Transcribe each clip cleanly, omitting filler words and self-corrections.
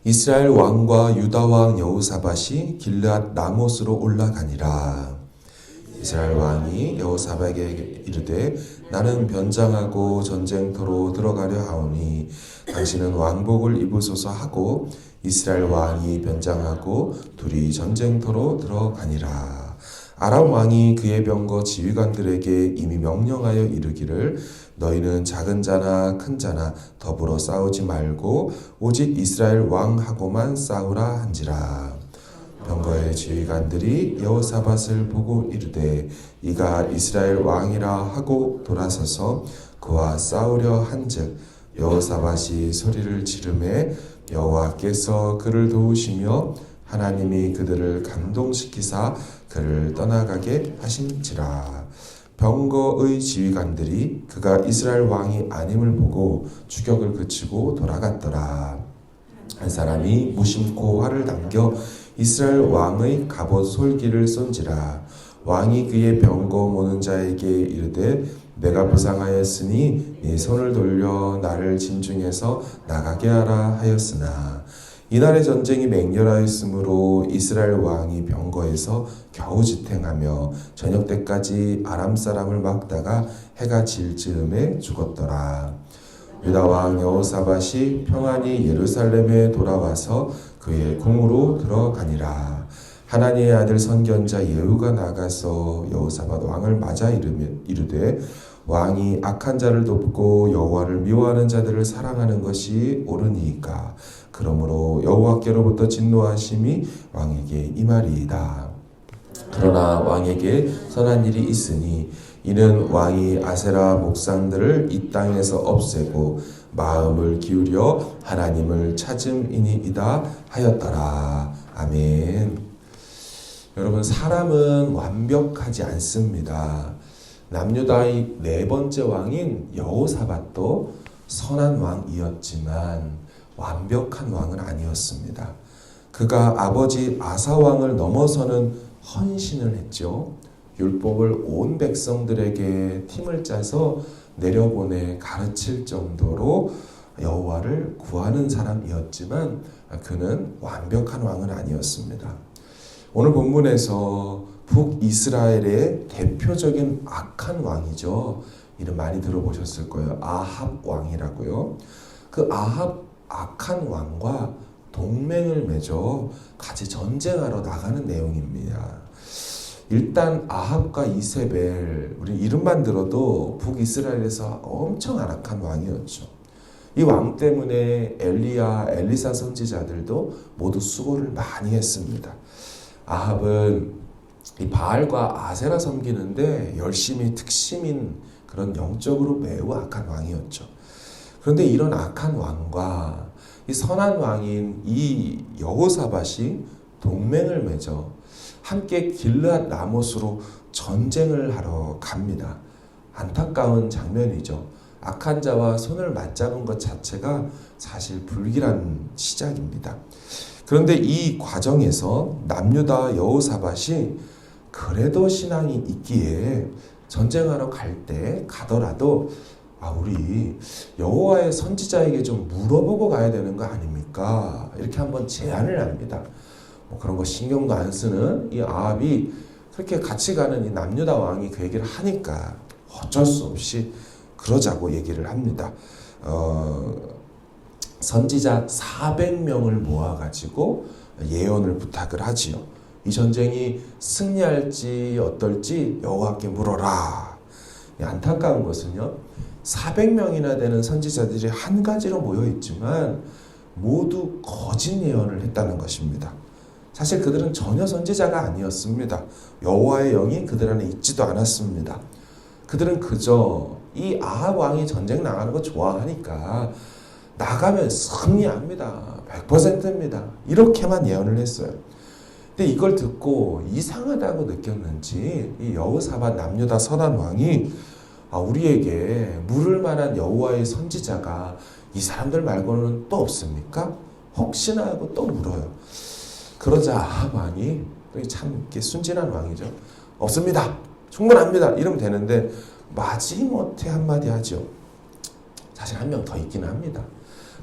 이스라엘 왕과 유다 왕 여호사밧이 길르앗 라못으로 올라가니라. 이스라엘 왕이 여호사밧에게 이르되 나는 변장하고 전쟁터로 들어가려 하오니 당신은 왕복을 입으소서 하고 이스라엘 왕이 변장하고 둘이 전쟁터로 들어가니라. 아람 왕이 그의 병거 지휘관들에게 이미 명령하여 이르기를 너희는 작은 자나 큰 자나 더불어 싸우지 말고 오직 이스라엘 왕하고만 싸우라 한지라. 병거의 지휘관들이 여호사밧을 보고 이르되 이가 이스라엘 왕이라 하고 돌아서서 그와 싸우려 한즉 여호사밧이 소리를 지르매 여호와께서 그를 도우시며 하나님이 그들을 감동시키사 그를 떠나가게 하신지라. 병거의 지휘관들이 그가 이스라엘 왕이 아님을 보고 추격을 그치고 돌아갔더라. 한 사람이 무심코 활을 당겨 이스라엘 왕의 갑옷 솔기를 쏜지라. 왕이 그의 병거 모는 자에게 이르되 내가 부상하였으니 네 손을 돌려 나를 진중에서 나가게 하라 하였으나 이날의 전쟁이 맹렬하였으므로 이스라엘 왕이 병거에서 겨우 지탱하며 저녁 때까지 아람 사람을 막다가 해가 질 즈음에 죽었더라. 유다 왕 여호사밧이 평안히 예루살렘에 돌아와서 그의 궁으로 들어가니라. 하나님의 아들 선견자 예후가 나가서 여호사밧 왕을 맞아 이르되 왕이 악한 자를 돕고 여호와를 미워하는 자들을 사랑하는 것이 옳으니까 그러므로 여호와께로부터 진노하심이 왕에게 임하리이다. 그러나 왕에게 선한 일이 있으니 이는 왕이 아세라 목상들을 이 땅에서 없애고 마음을 기울여 하나님을 찾음이니이다 하였더라. 아멘. 여러분, 사람은 완벽하지 않습니다. 남유다의 네 번째 왕인 여호사밧도 선한 왕이었지만 완벽한 왕은 아니었습니다. 그가 아버지 아사 왕을 넘어서는 헌신을 했죠. 율법을 온 백성들에게 팀을 짜서 내려보내 가르칠 정도로 여호와를 구하는 사람이었지만 그는 완벽한 왕은 아니었습니다. 오늘 본문에서 북이스라엘의 대표적인 악한 왕이죠. 이름 많이 들어보셨을 거예요. 아합 왕이라고요. 그 아합 악한 왕과 동맹을 맺어 같이 전쟁하러 나가는 내용입니다. 일단 아합과 이세벨, 우리 이름만 들어도 북이스라엘에서 엄청 악한 왕이었죠. 이 왕 때문에 엘리야, 엘리사 선지자들도 모두 수고를 많이 했습니다. 아합은 이 바알과 아세라 섬기는데 열심히 특심인 그런 영적으로 매우 악한 왕이었죠. 그런데 이런 악한 왕과 이 선한 왕인 이 여호사밧이 동맹을 맺어 함께 길르앗 라못으로 전쟁을 하러 갑니다. 안타까운 장면이죠. 악한 자와 손을 맞잡은 것 자체가 사실 불길한 시작입니다. 그런데 이 과정에서 남유다 여호사밧이 그래도 신앙이 있기에 전쟁하러 갈 때 가더라도 우리 여호와의 선지자에게 좀 물어보고 가야 되는 거 아닙니까? 이렇게 한번 제안을 합니다. 그런 거 신경도 안 쓰는 이 아합이 그렇게 같이 가는 이 남유다 왕이 그 얘기를 하니까 어쩔 수 없이 그러자고 얘기를 합니다. 선지자 400명을 모아가지고 예언을 부탁을 하지요. 이 전쟁이 승리할지 어떨지 여호와께 물어라. 안타까운 것은요, 400명이나 되는 선지자들이 한 가지로 모여있지만 모두 거짓 예언을 했다는 것입니다. 사실 그들은 전혀 선지자가 아니었습니다. 여호와의 영이 그들 안에 있지도 않았습니다. 그들은 그저 이 아합 왕이 전쟁 나가는 거 좋아하니까 나가면 승리합니다. 100%입니다. 이렇게만 예언을 했어요. 근데 이걸 듣고 이상하다고 느꼈는지 이 여호사밧 남유다 선한 왕이 우리에게 물을 만한 여호와의 선지자가 이 사람들 말고는 또 없습니까? 혹시나 하고 또 물어요. 그러자 아합 왕이 참 이렇게 순진한 왕이죠. 없습니다. 충분합니다. 이러면 되는데 마지못해 한마디 하죠. 사실 한 명 더 있기는 합니다.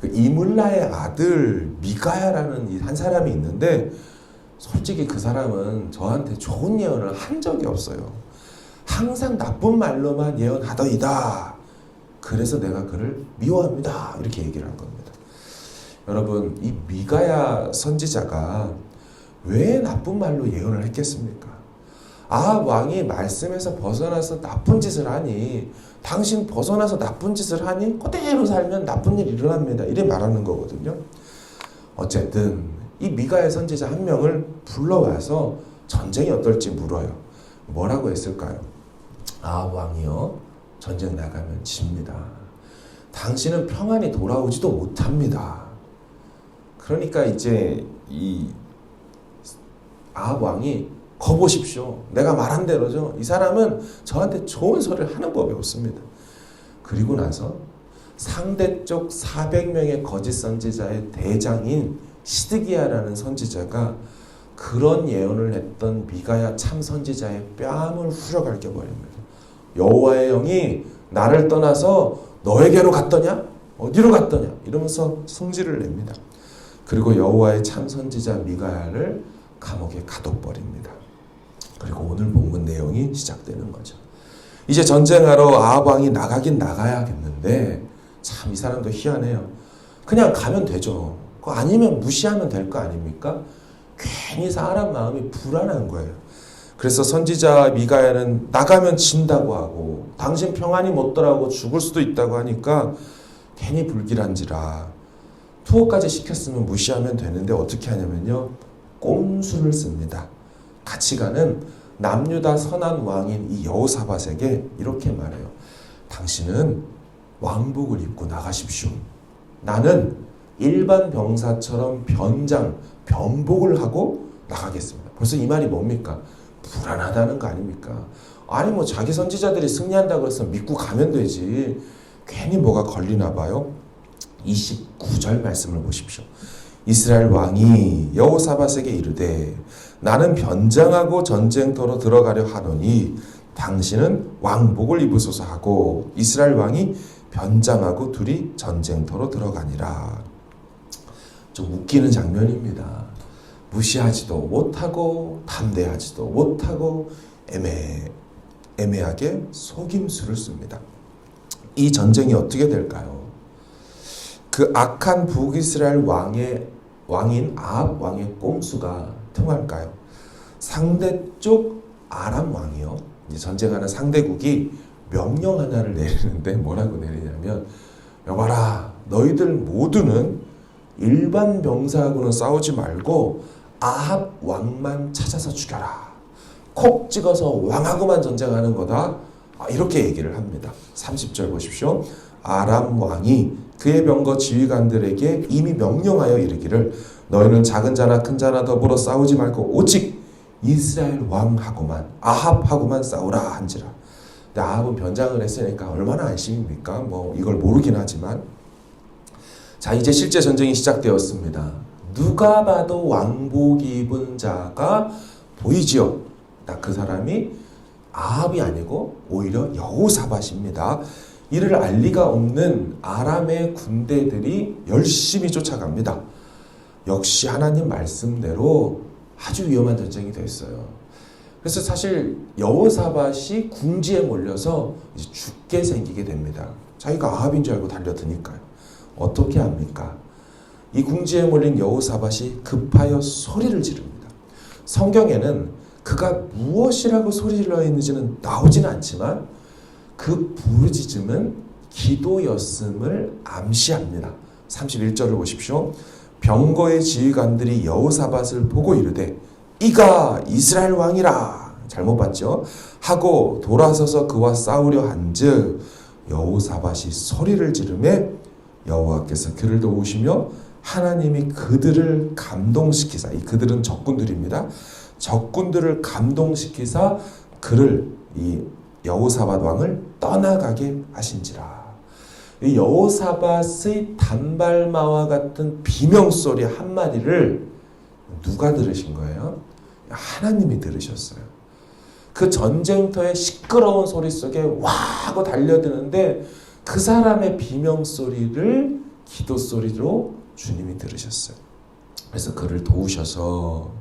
그 이물라의 아들 미가야라는 이 한 사람이 있는데 솔직히 그 사람은 저한테 좋은 예언을 한 적이 없어요. 항상 나쁜 말로만 예언하더이다. 그래서 내가 그를 미워합니다. 이렇게 얘기를 한 겁니다. 여러분, 이 미가야 선지자가 왜 나쁜 말로 예언을 했겠습니까? 아합 왕이 말씀에서 벗어나서 나쁜 짓을 하니 당신 벗어나서 나쁜 짓을 하니 그대로 살면 나쁜 일이 일어납니다. 이래 말하는 거거든요. 어쨌든 이 미가야 선지자 한 명을 불러와서 전쟁이 어떨지 물어요. 뭐라고 했을까요? 아합 왕이요, 전쟁 나가면 집니다. 당신은 평안히 돌아오지도 못합니다. 그러니까 이제 이 아합 왕이 거보십시오. 내가 말한 대로죠. 이 사람은 저한테 좋은 소리를 하는 법이 없습니다. 그리고 나서 상대 쪽 400명의 거짓 선지자의 대장인 시드기야라는 선지자가 그런 예언을 했던 미가야 참 선지자의 뺨을 후려갈겨 버립니다. 여호와의 영이 나를 떠나서 너에게로 갔더냐? 어디로 갔더냐? 이러면서 승질을 냅니다. 그리고 여호와의 참 선지자 미가야를 감옥에 가둬버립니다. 그리고 오늘 본문 내용이 시작되는 거죠. 이제 전쟁하러 아합 왕이 나가긴 나가야겠는데 참 이 사람도 희한해요. 그냥 가면 되죠. 아니면 무시하면 될 거 아닙니까? 괜히 사람 마음이 불안한 거예요. 그래서 선지자 미가야는 나가면 진다고 하고 당신 평안히 못 돌아오고 죽을 수도 있다고 하니까 괜히 불길한지라 투어까지 시켰으면 무시하면 되는데 어떻게 하냐면요, 꼼수를 씁니다. 같이 가는 남유다 선한 왕인 이 여호사밧에게 이렇게 말해요. 당신은 왕복을 입고 나가십시오. 나는 일반 병사처럼 병복을 하고 나가겠습니다. 벌써 이 말이 뭡니까? 불안하다는 거 아닙니까? 아니 뭐 자기 선지자들이 승리한다고 해서 믿고 가면 되지. 괜히 뭐가 걸리나 봐요. 29절 말씀을 보십시오. 이스라엘 왕이 여호사밧에게 이르되 나는 변장하고 전쟁터로 들어가려 하노니 당신은 왕복을 입으소서 하고 이스라엘 왕이 변장하고 둘이 전쟁터로 들어가니라. 좀 웃기는 장면입니다. 무시하지도 못하고 담대하지도 못하고 애매하게 속임수를 씁니다. 이 전쟁이 어떻게 될까요? 그 악한 북이스라엘 왕인 아합 왕의 꼼수가 통할까요? 상대쪽 아람 왕이요, 이제 전쟁하는 상대국이 명령 하나를 내리는데 뭐라고 내리냐면, 여봐라, 너희들 모두는 일반 병사하고는 싸우지 말고 아합 왕만 찾아서 죽여라. 콕 찍어서 왕하고만 전쟁하는 거다. 이렇게 얘기를 합니다. 30절 보십시오. 아람 왕이 그의 병거 지휘관들에게 이미 명령하여 이르기를 너희는 작은 자나 큰 자나 더불어 싸우지 말고 오직 이스라엘 왕하고만 아합하고만 싸우라 한지라. 근데 아합은 변장을 했으니까 얼마나 안심입니까? 뭐 이걸 모르긴 하지만, 자 이제 실제 전쟁이 시작되었습니다. 누가 봐도 왕복 입은 자가 보이지요. 그 사람이 아합이 아니고 오히려 여호사밧입니다. 이를 알 리가 없는 아람의 군대들이 열심히 쫓아갑니다. 역시 하나님 말씀대로 아주 위험한 전쟁이 됐어요. 그래서 사실 여호사밧이 궁지에 몰려서 이제 죽게 생기게 됩니다. 자기가 아합인 줄 알고 달려드니까요. 어떻게 합니까? 이 궁지에 몰린 여호사밧이 급하여 소리를 지릅니다. 성경에는 그가 무엇이라고 소리질러 있는지는 나오지는 않지만 그 부르짖음은 기도였음을 암시합니다. 31절을 보십시오. 병거의 지휘관들이 여호사밧을 보고 이르되 이가 이스라엘 왕이라, 잘못 봤죠? 하고 돌아서서 그와 싸우려 한즉 여호사밧이 소리를 지르매 여호와께서 그를 도우시며 하나님이 그들을 감동시키사, 이 그들은 적군들입니다. 적군들을 감동시키사 그를, 이 여호사밧 왕을 떠나가게 하신지라. 이 여호사밧의 단발마와 같은 비명소리 한마디를 누가 들으신 거예요? 하나님이 들으셨어요. 그 전쟁터의 시끄러운 소리 속에 와 하고 달려드는데 그 사람의 비명소리를 기도 소리로 주님이 들으셨어요. 그래서 그를 도우셔서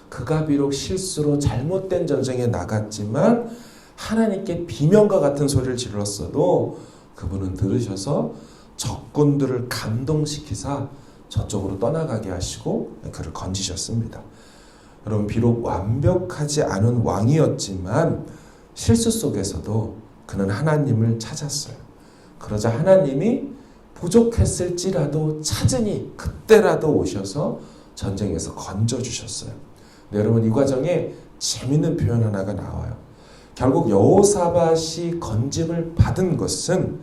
그가 비록 실수로 잘못된 전쟁에 나갔지만 하나님께 비명과 같은 소리를 질렀어도 그분은 들으셔서 적군들을 감동시키사 저쪽으로 떠나가게 하시고 그를 건지셨습니다. 여러분, 비록 완벽하지 않은 왕이었지만 실수 속에서도 그는 하나님을 찾았어요. 그러자 하나님이 부족했을지라도 찾으니 그때라도 오셔서 전쟁에서 건져주셨어요. 네, 여러분, 이 과정에 재밌는 표현 하나가 나와요. 결국 여호사밧이 건짐을 받은 것은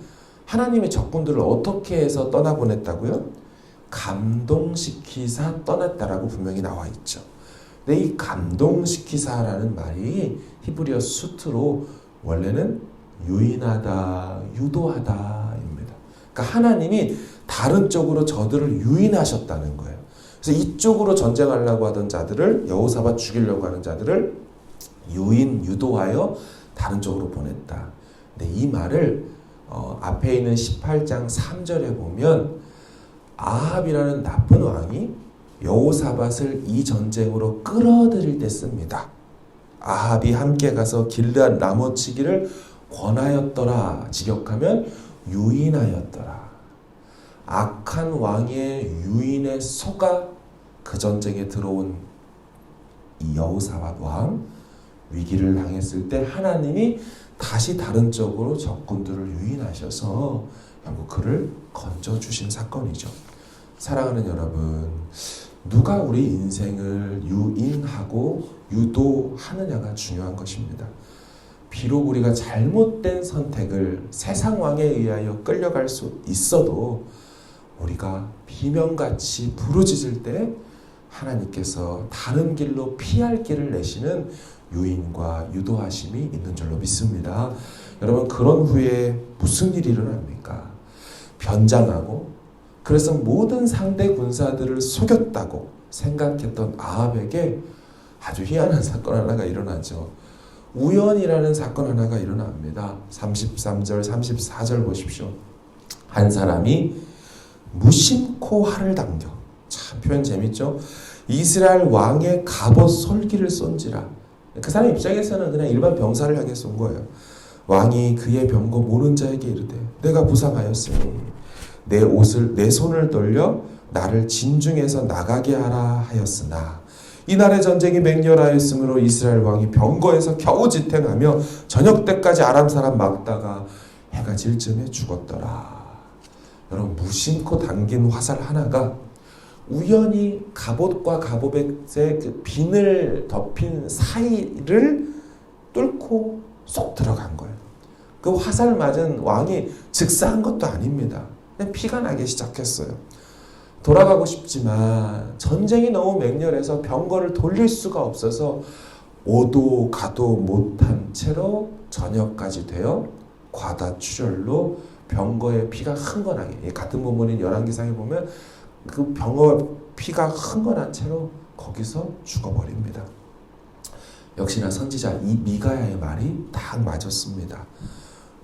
하나님의 적군들을 어떻게 해서 떠나보냈다고요? 감동시키사 떠났다라고 분명히 나와 있죠. 근데 이 감동시키사라는 말이 히브리어 수트로 원래는 유인하다, 유도하다입니다. 그러니까 하나님이 다른 쪽으로 저들을 유인하셨다는 거예요. 그래서 이쪽으로 전쟁하려고 하던 자들을, 여호사밧 죽이려고 하는 자들을 유인, 유도하여 다른 쪽으로 보냈다. 근데 이 말을 앞에 있는 18장 3절에 보면 아합이라는 나쁜 왕이 여호사밧을 이 전쟁으로 끌어들일 때 씁니다. 아합이 함께 가서 길르앗 나무치기를 권하였더라. 직역하면 유인하였더라. 악한 왕의 유인에 속아 그 전쟁에 들어온 이 여호사밧 왕, 위기를 당했을 때 하나님이 다시 다른 쪽으로 적군들을 유인하셔서 결국 그를 건져주신 사건이죠. 사랑하는 여러분, 누가 우리 인생을 유인하고 유도하느냐가 중요한 것입니다. 비록 우리가 잘못된 선택을 세상 왕에 의하여 끌려갈 수 있어도 우리가 비명같이 부르짖을 때 하나님께서 다른 길로 피할 길을 내시는 유인과 유도하심이 있는 줄로 믿습니다. 여러분, 그런 후에 무슨 일이 일어납니까? 변장하고 그래서 모든 상대 군사들을 속였다고 생각했던 아합에게 아주 희한한 사건 하나가 일어나죠. 우연이라는 사건 하나가 일어납니다. 33절, 34절 보십시오. 한 사람이 무심코 활을 당겨, 참 표현 재밌죠? 이스라엘 왕의 갑옷 솔기를 쏜지라. 그 사람 입장에서는 그냥 일반 병사를 향해 쏜 거예요. 왕이 그의 병거 모는 자에게 이르되 내가 부상하였으니 내 손을 돌려 나를 진중에서 나가게 하라 하였으나 이날의 전쟁이 맹렬하였으므로 이스라엘 왕이 병거에서 겨우 지탱하며 저녁 때까지 아람 사람 막다가 해가 질 즈음에 죽었더라. 여러분, 무심코 당긴 화살 하나가 우연히 갑옷과 갑옷의 그 비늘 덮인 사이를 뚫고 쏙 들어간 거예요. 그 화살 맞은 왕이 즉사한 것도 아닙니다. 그냥 피가 나기 시작했어요. 돌아가고 싶지만 전쟁이 너무 맹렬해서 병거를 돌릴 수가 없어서 오도 가도 못한 채로 저녁까지 되어 과다출혈로 병거에 피가 흥건하게, 같은 본문인 열왕기상에 보면 그 병거 피가 흥건한 채로 거기서 죽어버립니다. 역시나 선지자 이 미가야의 말이 딱 맞았습니다.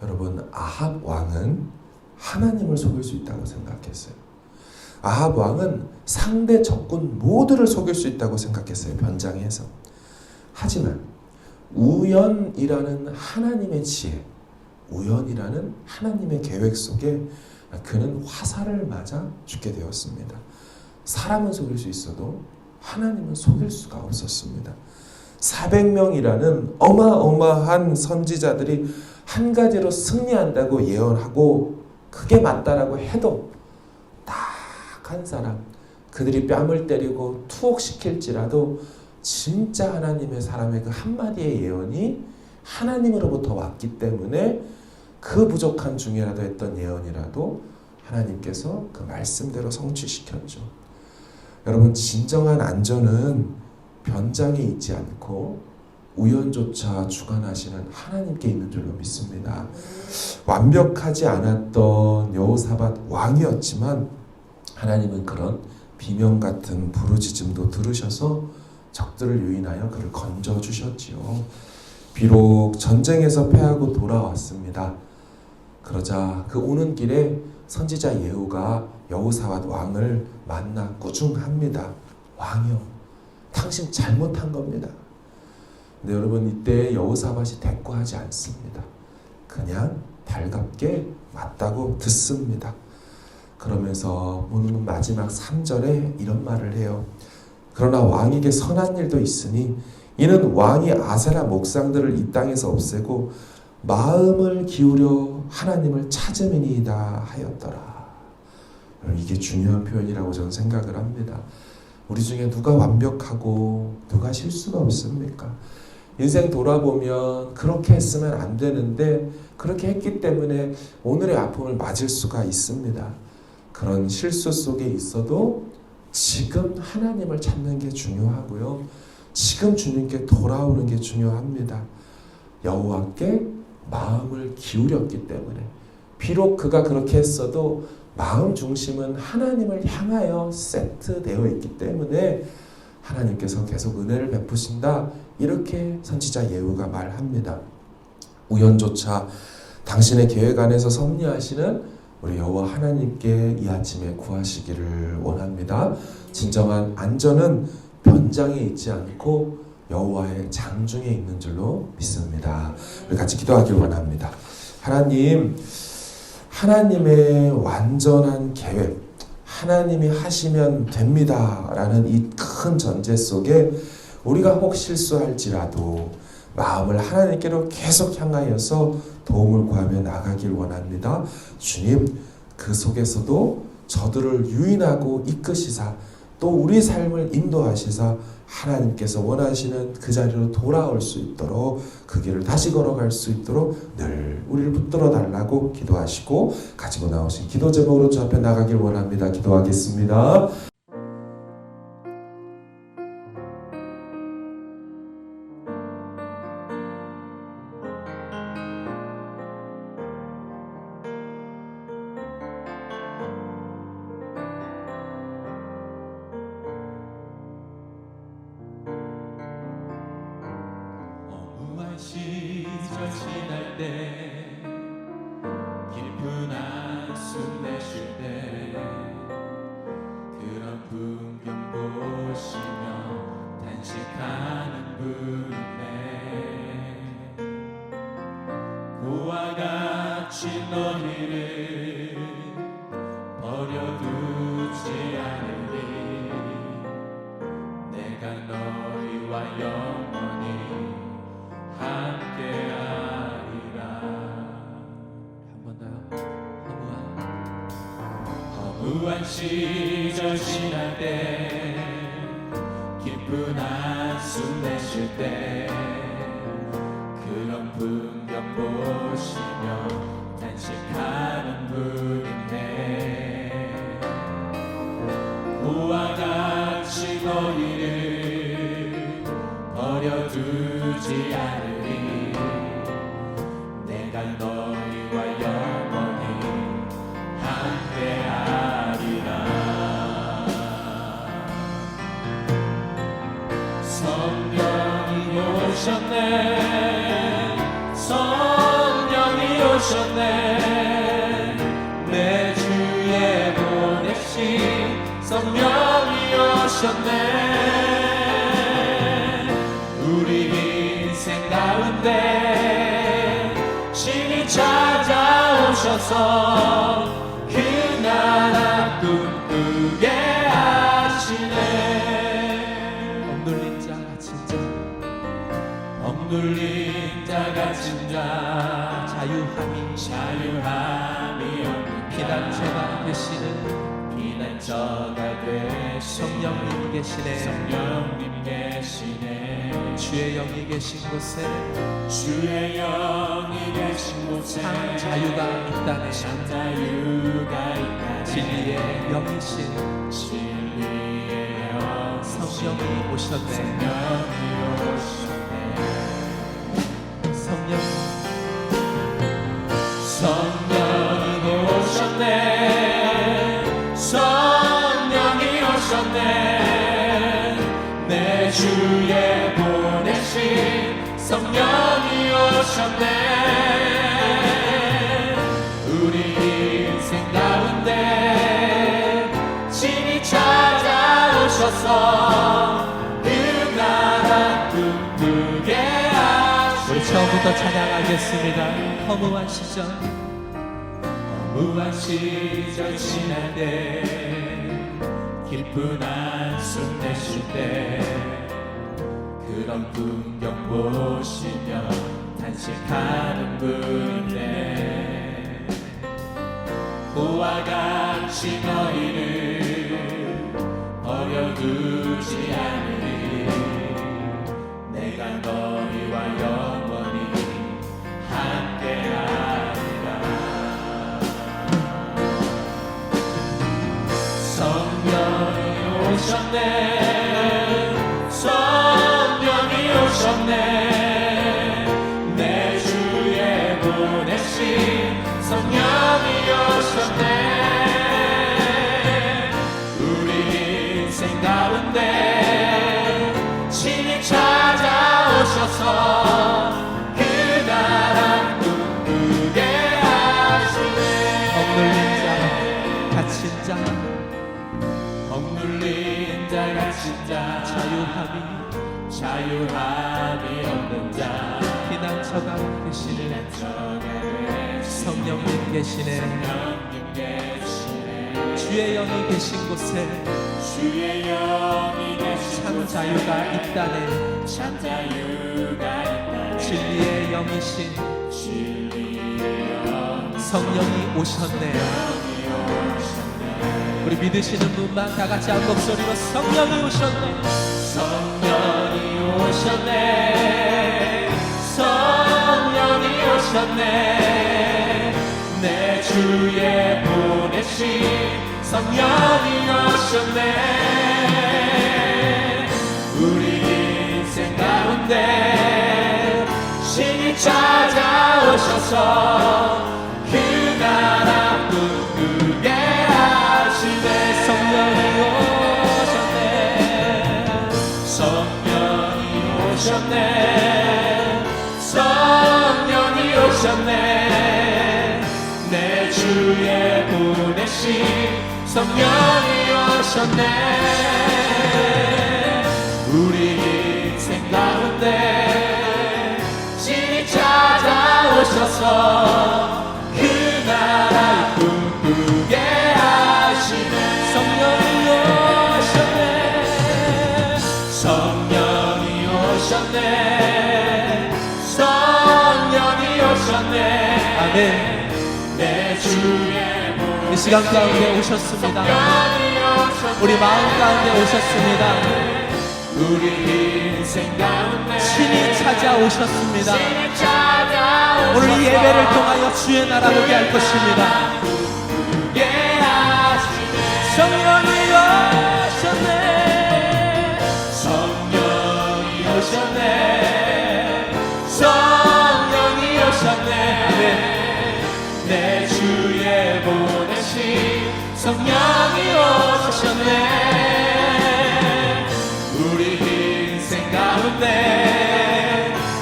여러분, 아합 왕은 하나님을 속일 수 있다고 생각했어요. 아합 왕은 상대 적군 모두를 속일 수 있다고 생각했어요. 변장해서. 하지만 우연이라는 하나님의 지혜, 우연이라는 하나님의 계획 속에 그는 화살을 맞아 죽게 되었습니다. 사람은 속일 수 있어도 하나님은 속일 수가 없었습니다. 400명이라는 어마어마한 선지자들이 한 가지로 승리한다고 예언하고 그게 맞다라고 해도 딱 한 사람, 그들이 뺨을 때리고 투옥시킬지라도 진짜 하나님의 사람의 그 한마디의 예언이 하나님으로부터 왔기 때문에 그 부족한 중이라도 했던 예언이라도 하나님께서 그 말씀대로 성취시켰죠. 여러분, 진정한 안전은 변장에 있지 않고 우연조차 주관하시는 하나님께 있는 줄로 믿습니다. 완벽하지 않았던 여호사밧 왕이었지만 하나님은 그런 비명 같은 부르짖음도 들으셔서 적들을 유인하여 그를 건져주셨지요. 비록 전쟁에서 패하고 돌아왔습니다. 그러자 그 오는 길에 선지자 예후가 여호사밧 왕을 만나 꾸중합니다. 왕이요, 당신 잘못한 겁니다. 근데 여러분, 이때 여호사밧이 대꾸하지 않습니다. 그냥 달갑게 맞다고 듣습니다. 그러면서 오늘 마지막 3절에 이런 말을 해요. 그러나 왕에게 선한 일도 있으니 이는 왕이 아세라 목상들을 이 땅에서 없애고 마음을 기울여 하나님을 찾음이니이다 하였더라. 이게 중요한 표현이라고 저는 생각을 합니다. 우리 중에 누가 완벽하고 누가 실수가 없습니까? 인생 돌아보면 그렇게 했으면 안 되는데 그렇게 했기 때문에 오늘의 아픔을 맞을 수가 있습니다. 그런 실수 속에 있어도 지금 하나님을 찾는 게 중요하고요. 지금 주님께 돌아오는 게 중요합니다. 여호와께 마음을 기울였기 때문에, 비록 그가 그렇게 했어도 마음 중심은 하나님을 향하여 세트되어 있기 때문에 하나님께서 계속 은혜를 베푸신다, 이렇게 선지자 예후가 말합니다. 우연조차 당신의 계획 안에서 섭리하시는 우리 여호와 하나님께 이 아침에 구하시기를 원합니다. 진정한 안전은 변장에 있지 않고 여호와의 장중에 있는 줄로 믿습니다. 우리 같이 기도하길 원합니다. 하나님, 하나님의 완전한 계획, 하나님이 하시면 됩니다 라는 이 큰 전제 속에 우리가 혹 실수할지라도 마음을 하나님께로 계속 향하여서 도움을 구하며 나가길 원합니다. 주님, 그 속에서도 저들을 유인하고 이끄시사 또 우리 삶을 인도하시사 하나님께서 원하시는 그 자리로 돌아올 수 있도록, 그 길을 다시 걸어갈 수 있도록 늘 우리를 붙들어 달라고 기도하시고 가지고 나오신 기도 제목으로 주 앞에 나가길 원합니다. 기도하겠습니다. 시절 지날 때 깊은 한숨 내쉴 때 그런 풍경 보시며 단식하는 분인데 그와 같이 너희를 버려두지 않으리 내가 너희와 영원히 함께하리라. 한 번 더요. 허무한 시절 지날 때 깊은 한숨 내쉴 때 그런 풍경 보시며 단식하는 분인데 그와 같이 너희를 버려두지 않으리 내가 너희와 영원히 함께하리라. 성령이 오셨네 성령이 오셨네 내 주에 보내신 성령이 오셨네 우리 인생 가운데 신이 찾아오셔서 그 나라 꿈꾸게 하시네. 억눌린 자 갇힌 자 억눌린 자 갇힌 자 자유함이 없는 피난처가 되시는 피난처가 되시는 성령님 계시네 성령님 계시네 주의 영이 계신 곳에 주의 영이 계신 곳에 참 자유가 있다네 참 자유가 있다네 진리의 영이신 진리의 영 성령이 오셨네 성령이 오셨네 성령이 오셨네 성령이 오셨네 내 주에 보내신 성령이 오셨네 오셔서 그 나라 꿈꾸게 하시네. 우리 처음부터 찬양하겠습니다. 허무한 시절 허무한 시절 지날 때 깊은 한숨 내쉴 때 그런 풍경 보시며 탄식하는 분인데 그와 같이 너희를 버려두지 않으리. 내가 너희와 영원히 함께하리라. 성령이 오셨네. 성령이 오셨네. 내 주에 보내신 성령이 오셨네. 우리 인생 가운데 친히 찾아오셔서 그 나라 꿈꾸게 하시네. 억눌린 자 갇힌 자 억눌린 자 갇힌 자 자유함이 없는 자 피난처가 되시는 성령님 계시네. 주의 영이 계신 곳에 주의 영이 계신 참 자유가 있다네. 참 자유가 있다네. 진리의 영이신 성령이 오셨네. 우리 믿으시는 분만 다 같이 한 목소리로 성령이 오셨네. 성령이 오셨네. 성령이 오셨네. 내 주에 보내신 성령이 오셨네. 우리 인생 가운데 신이 찾아오셔서 그 나라 꿈꾸게 하시네. 성령이 오셨네. 성령이 오셨네. 성령이 오셨네. 내 주에 보내신 성령이 오셨네. 우리 인생 가운데 신이 찾아오셔서 그 나라 꿈꾸게 하시네. 성령이 오셨네. 성령이 오셨네. 성령이 오셨네. 아멘. 내 주에 이 시간 가운데 오셨습니다. 우리 마음 가운데 오셨습니다. 우리 인생 가운데 신이 찾아오셨습니다. 신이 찾아오셔서 오늘 이 예배를 통하여 주의 나라 보게 할 것입니다. 예 하시네. 성령이 오셨네. 성령이 오셨네. 성령이 오셨네. 내 주에 보내신 성령이 오셨네. 우리 인생 가운데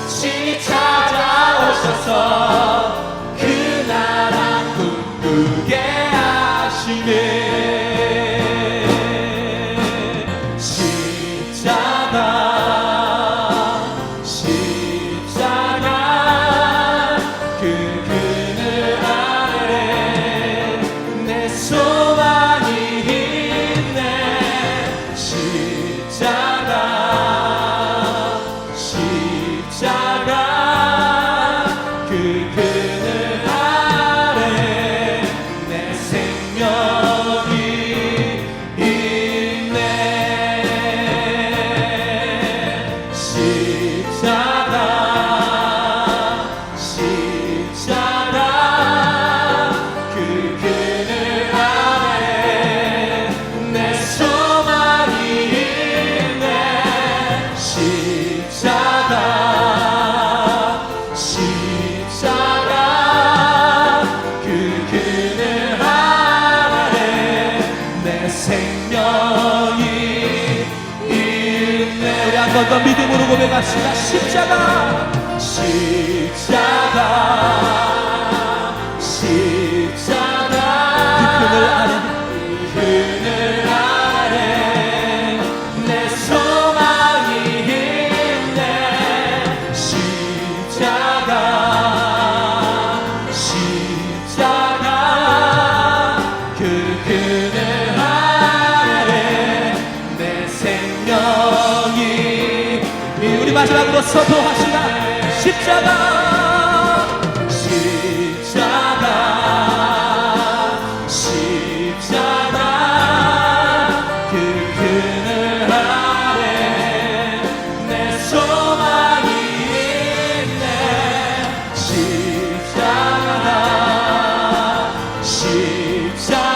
신이 찾아오셔서 그 나라 꿈꾸게 하시네. 십자가 그 그늘 아래 내 소망이 있네. 십자가 그 그늘 아래 내 생명이 있네. 십자가 그 그늘 아래 내 소망이 있네. 십자가 그 그늘 아래 내 생명이 있네. 우리 한 번 더 믿음으로 고백합시다. 십자가 그 그늘 아래 그늘 아래 내 죽어서도 하시나 십자가 십자가 십자가 그 그늘 아래 내 소망이 있네 십자가 십자가